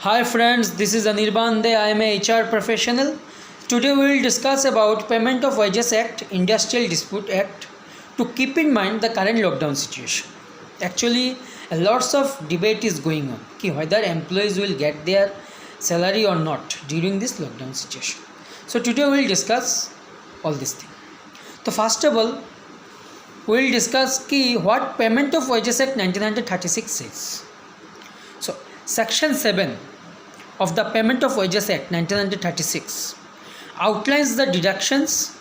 Hi friends, this is Anirban De. I am a HR professional. Today we will discuss about Payment of Wages Act, Industrial Dispute Act to keep in mind the current lockdown situation. Actually, lots of debate is going on whether employees will get their salary or not during this lockdown situation. So today we will discuss all these things. So first of all, we will discuss what Payment of Wages Act 1936 says. So Section 7 of the Payment of Wages Act 1936 outlines the deductions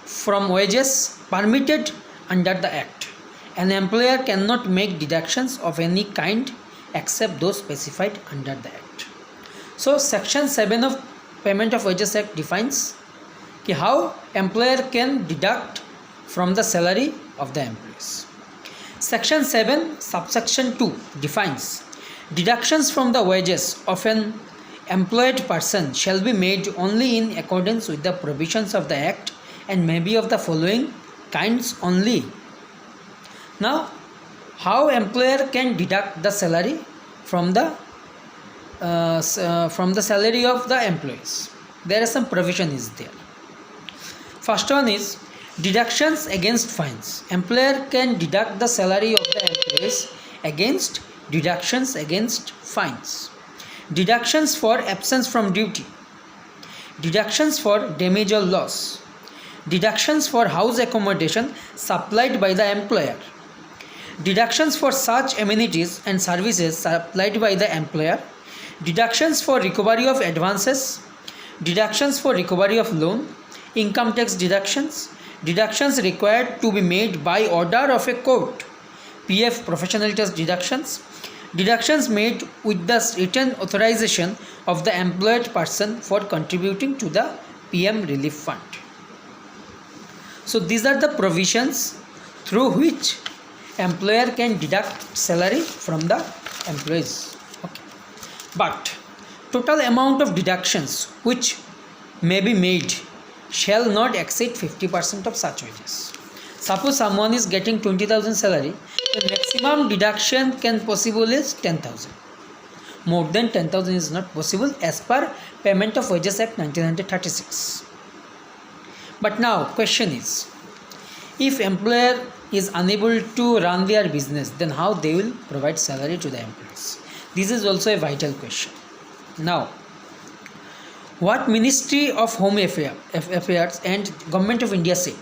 from wages permitted under the Act. An employer cannot make deductions of any kind except those specified under the Act. So Section 7 of Payment of Wages Act defines how employer can deduct from the salary of the employees. Section 7 subsection 2 defines deductions from the wages of an employed person shall be made only in accordance with the provisions of the Act and may be of the following kinds only. Now, how employer can deduct the salary from the salary of the employees? There are some provision is there. First one is deductions against fines. Employer can deduct the salary of the employees against deductions against fines. Deductions for absence from duty. Deductions for damage or loss. Deductions for house accommodation supplied by the employer. Deductions for such amenities and services supplied by the employer. Deductions for recovery of advances. Deductions for recovery of loan. Income tax deductions. Deductions required to be made by order of a court. PF professional test deductions. Deductions made with the written authorization of the employed person for contributing to the PM Relief Fund. So these are the provisions through which employer can deduct salary from the employees. Okay. But total amount of deductions which may be made shall not exceed 50% of such wages. Suppose someone is getting 20,000 salary, the maximum deduction can possible is 10,000. More than 10,000 is not possible as per Payment of Wages Act 1936. But now question is, if employer is unable to run their business, then how they will provide salary to the employees? This is also a vital question. Now, what Ministry of Home Affairs and Government of India said?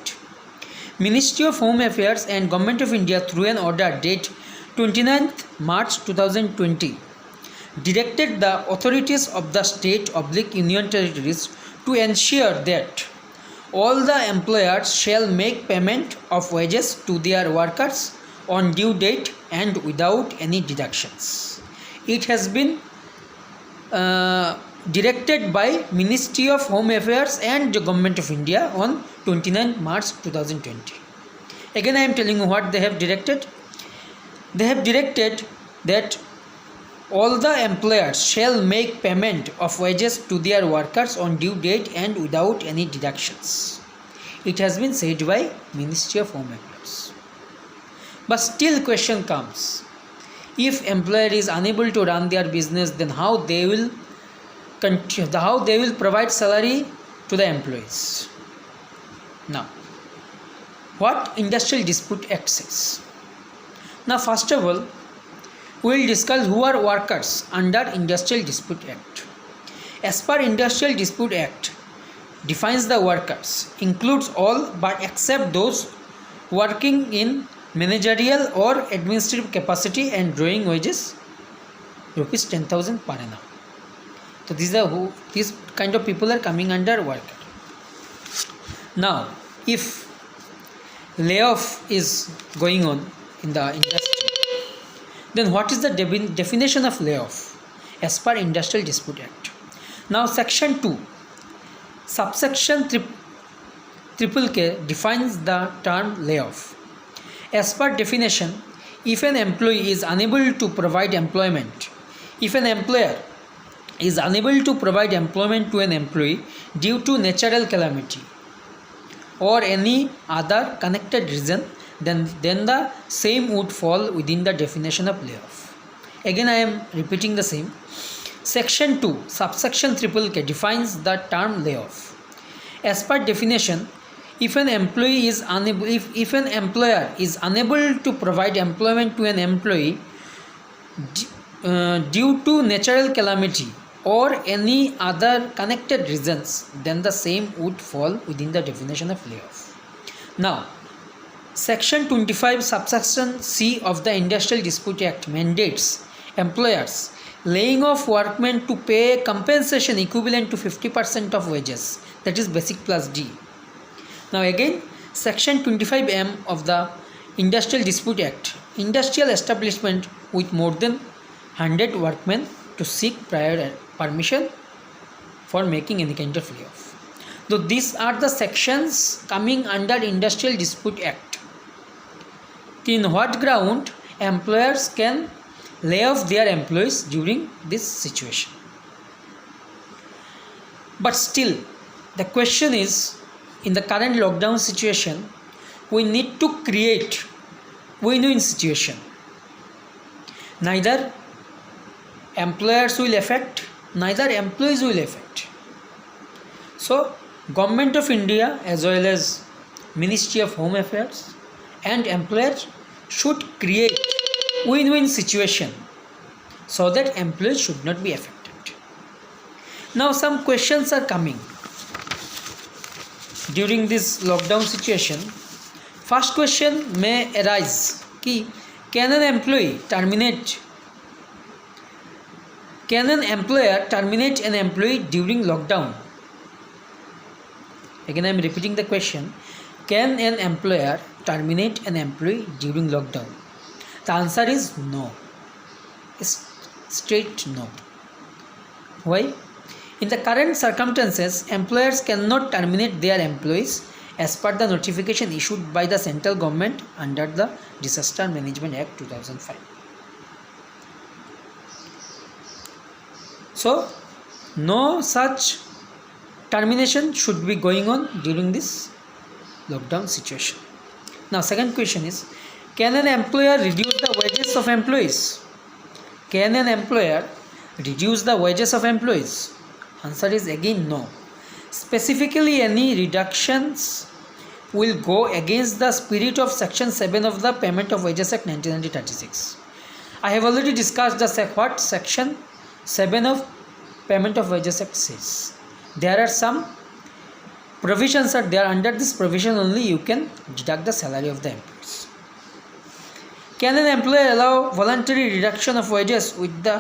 Ministry of Home Affairs and Government of India through an order date 29th March 2020 directed the authorities of the state/union territories to ensure that all the employers shall make payment of wages to their workers on due date and without any deductions. It has been directed by Ministry of Home Affairs and the Government of India on 29 March 2020. Again I am telling you what they have directed. They have directed that all the employers shall make payment of wages to their workers on due date and without any deductions. It has been said by Ministry of Home Affairs. But still question comes, if employer is unable to run their business, then how they will provide salary to the employees? Now, what Industrial Dispute Act says? Now, first of all, we will discuss who are workers under Industrial Dispute Act. As per Industrial Dispute Act, defines the workers, includes all but except those working in managerial or administrative capacity and drawing wages rupees 10,000 per annum. So these kind of people are coming under worker. Now, if layoff is going on in the industry, then what is the definition of layoff as per Industrial Dispute Act? Now, Section 2, subsection triple K defines the term layoff. As per definition, if an employee is unable to provide employment, if an employer is unable to provide employment to an employee due to natural calamity or any other connected reason, then the same would fall within the definition of layoff. Again I am repeating the same. Section 2, subsection triple K defines the term layoff. As per definition, if an employee is unable, if an employer is unable to provide employment to an employee due to natural calamity or any other connected reasons, then the same would fall within the definition of layoff. Now, Section 25 subsection C of the Industrial Dispute Act mandates employers laying off workmen to pay compensation equivalent to 50% of wages, that is basic plus D. Now again, Section 25M of the Industrial Dispute Act, industrial establishment with more than 100 workmen to seek prior permission for making any kind of layoff. So these are the sections coming under Industrial Dispute Act. In what ground employers can lay off their employees during this situation? But still, the question is, in the current lockdown situation, we need to create win-win situation. Neither employers will affect, neither employees will affect. So, Government of India as well as Ministry of Home Affairs and employers should create win-win situation so that employees should not be affected. Now some questions are coming during this lockdown situation. First question may arise कि can an employer terminate an employee during lockdown? Again I am repeating the question. Can an employer terminate an employee during lockdown? The answer is no. It's straight no. Why? In the current circumstances, employers cannot terminate their employees as per the notification issued by the central government under the Disaster Management Act 2005. So, no such termination should be going on during this lockdown situation. Now second question is, can an employer reduce the wages of employees? Can an employer reduce the wages of employees? Answer is again no. Specifically, any reductions will go against the spirit of Section 7 of the Payment of Wages Act 1936. I have already discussed what Section 7 of Payment of Wages Act says. There are some provisions are there. Under this provision only you can deduct the salary of the employees. Can an employer allow voluntary reduction of wages with the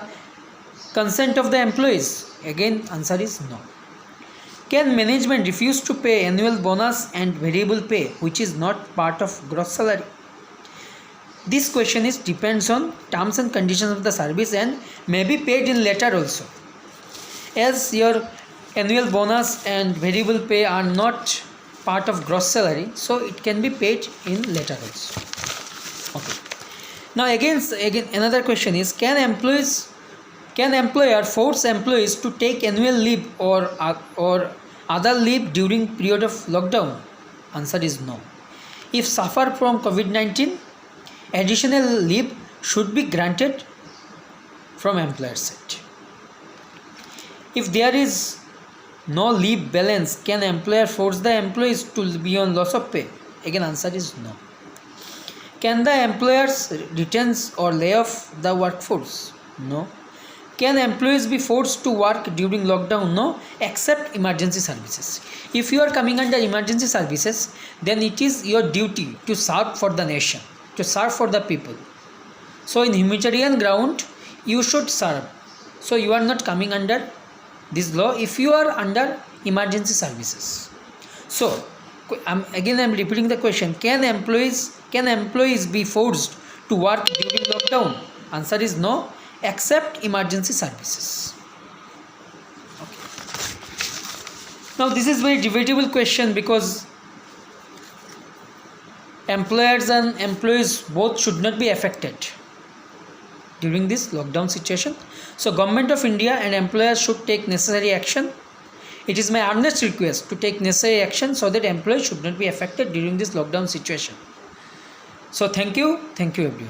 consent of the employees? Again answer is no. Can management refuse to pay annual bonus and variable pay which is not part of gross salary? This question is depends on terms and conditions of the service and may be paid in later also. As your annual bonus and variable pay are not part of gross salary, so it can be paid in later also. Okay. Now again another question is, can employer force employees to take annual leave or other leave during period of lockdown? Answer is no. If suffer from COVID-19, additional leave should be granted from employer side. If there is no leave balance, can employer force the employees to be on loss of pay? Again answer is no. Can the employers retain or lay off the workforce? No. Can employees be forced to work during lockdown? No, except emergency services. If you are coming under emergency services, then it is your duty to serve for the nation, to serve for the people. So in humanitarian ground you should serve. So you are not coming under this law if you are under emergency services. So again I am repeating the question, can employees be forced to work during lockdown? Answer is no, except emergency services. Okay. Now this is very debatable question because employers and employees both should not be affected during this lockdown situation. So Government of India and employers should take necessary action. It is my earnest request to take necessary action so that employees should not be affected during this lockdown situation. So thank you everyone.